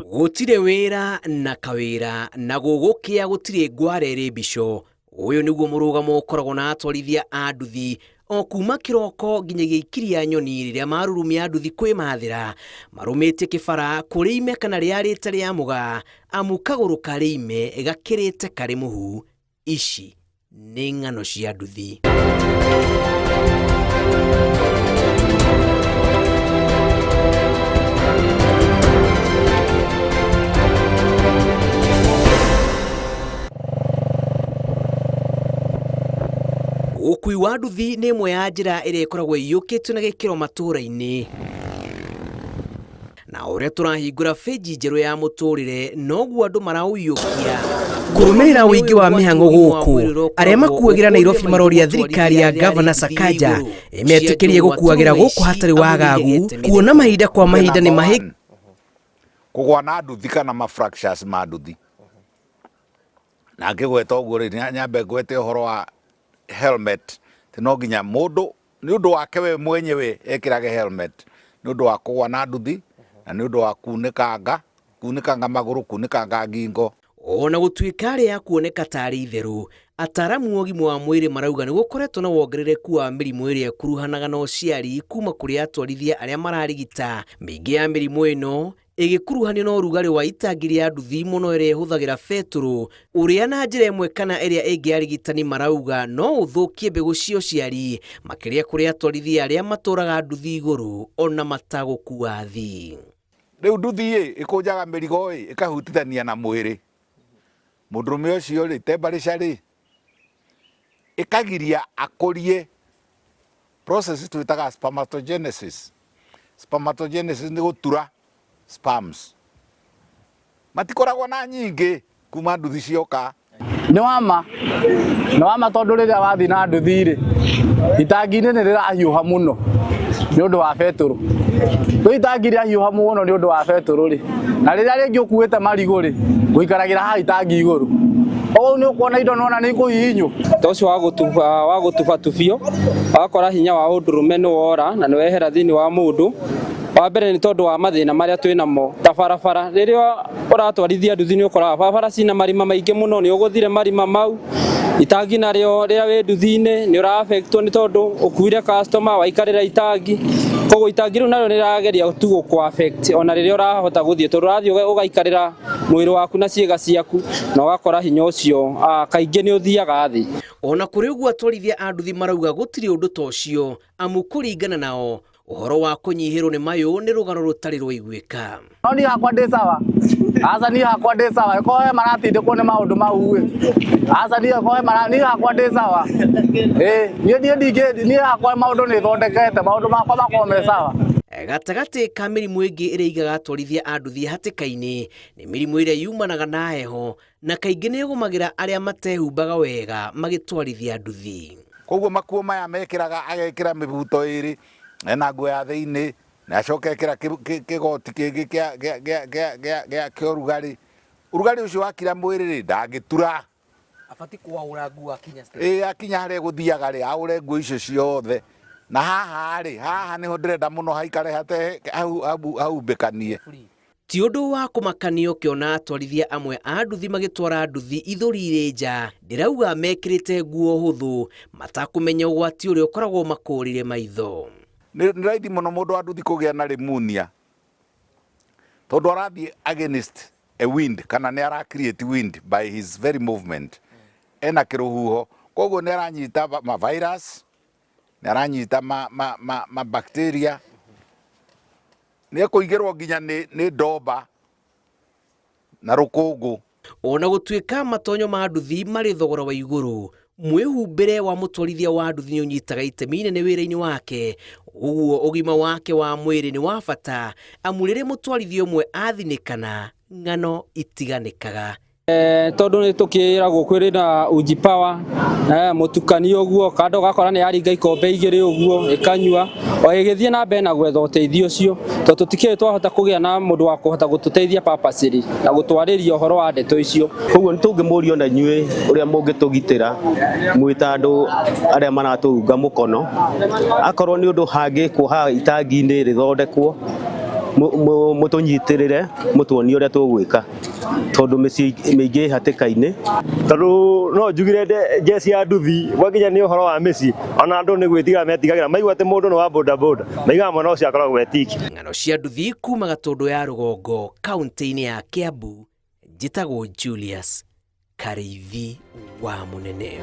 Gutire wira na kawira na gugukia gutire ngwarere bisho. Uyu niguo murugamo ukoragwo na atwarithia a nduthi o kuma kiroko nginyagia ikiria nyoni riria marurumia nduthi kwimathira marumite kibara kuri ime kana riarite ria muga amu kaguru kari ime gakirite kari muhu. Ici ni ng'ano cia nduthi. Ukui wa nduthi ni imwe ya njira iria ikoragwo iyukitio na gikiro matura-ini. Na uria turahingura feji njeru ya muturire noguo andu marauyukia kurumirira wingi wa mihango guku aria makuagira Nairobi maroria thirikari ya Governor Sakaja imetikirie gukuagira guku hatari wagagu kuona mahinda kwa mahinda ni mahi kugwa na nduthi kana ma fractures ma nduthi na ngigweta uguo ri nyambe gwete uhoro wa helmet tino nginya mundu ni undu wake we mwenyewe ekirage helmet ni undu wa kugwa na nduthi na ni undu wa kunikanga maguru kunikanga ngingo. Ona gutuika ari ya kuoneka tari itheru ataramu ogima wa mwiri marauga ni gukoretwo na wongerereku wa mirimu iria kuruhanaga na uciari kuma kuri atwarithia aria mararigita. Mingi ya mirimu ino igikuruhanio na urugari wa itangi ria nduthi muno iria ihuthagira beturu uria na njira imwe kana iria ingi arigitani marauga no uthukie mbegu cia uciari makiria kuri atwarithia aria maturaga nduthi iguru ona matagukua thi. Riu nduthi ikujaga mirigo ikahutithania na mwiri mundurume ucio ri temperature ri ikagiria akurie process twitaga spermatogenesis. Spermatogenesis ni gutura sperms matikoragwo na nyingi kuma nduthi cioka. Ni wama tondu riria wathi na nduthi ri itangi-ini ni rirahiuha muno ni undu wa beturu. Itangi riahiuha muno ni undu wa beturu ri na riria ringi ukuite marigo ri guikaragira ha itangi iguru o ni ukuona indo nona ni kuhihinyu tocio wa gutuba tubio wakora hinya wa undurume ni wora na ni wehera thini wa mundu. Wa mbere ni tondu wa mathina maria twinamo ta barabara riria uratwarithia nduthi ni ukora barabara cina marima maingi muno ni uguthire marima mau itangi nario riria wi nduthi-ini ni ura affectwo ni tondu ukuire customer waikarira itangi koguo itangi riu nario ni rirageria tu ku affect ona riria urahota guthie tondu urathie ugaikarira mwiri waku na ciega ciaku na ugakora hinya ucio kaingi ni uthiaga thi. Ona kuri uguo atwarithia a nduthi marauga gutiri undu tocio amu kuringana nao uhoro wa kunyihirwo ni mayu ni rugano rutari rwaiguika. Ni hakwa ndi sawa asa ni hakwa ndi sawa ko maratindikwo ni maundu mau asa ni hakwa ndi sawa ni hakwa maundu ni thondekete maundu makwa makome sawa. Gatagati ka mirimu ingi iria igaga atwarithia a nduthi hatikaini ni mirimu iria yumanaga na heho na kaingi ni igumagira aria matehumbaga wega magitwarithia nduthi. Koguo makuo maya mekiraga agekira mibuto iri ena nguo ya thiini na acoka ekira kigoti kingi gia urugari ucio wakira mwiri ri ndangitura Afati kuaura nguo akinya akinya haria guthiaga ri aure nguo icio ciothe na haha niho ndirenda muno haikare hate haumbikanie. Ti undu wa kumakanio kiona atwarithia amwe a nduthi magitwara nduthi ithuri iri nja ndirauga mekirite nguo huthu matakumenya ugwati uria ukoragwo makurire maitho. Ni raithi muno mundu wa nduthi kugia na pneumonia tondu arathie against a wind kana ni ara create wind by his very movement ena kiruhuho koguo ni aranyita ma virus ni aranyita ma bacteria ni kuigirwo nginya ni ndomba na rukungu. Ona gutuika matonyo ma nduthi mari thogora wa iguru mwihumbire wa mutwarithia wa nduthi ni unyitaga itemi inene wira-ini wake uguo ugima wake wa mwiri ni wa bata amu riria mutwarithia umwe athinikana ng'ano itiganikaga. Tondu ni tukiragwo kwirina uji power mutukanio uguo kando gakora ni yaringa ikombe igiri uguo ikanyua o igithie na mbere na gwetha uteithio ucio to tutikire twahota kugia na mundu wa kuhota gututeithia papaciri na gutwariria uhoro wa ndeto icio. Koguo nitungimurio na nyue uria mungitugitira mwita andu aria maratunga mukono akorwo ni undu hangi kuha itangi-ini rithondekwo mutunyitirire mutuonie uria tugwika tondu miingi hatikaini tondu no njugire jesi ya nduthi gwakinya ni uhoro wa mici ona andu ni gwitiga metigagira maigua ati mundu ni wa boda boda maiga mwana ucio akoragwo wetiki ng'ano cia nduthi kuma Gatundu ya Rugongo kaunti-ini ya Kiambu. Njitagwo Julius Karithi wa Munene.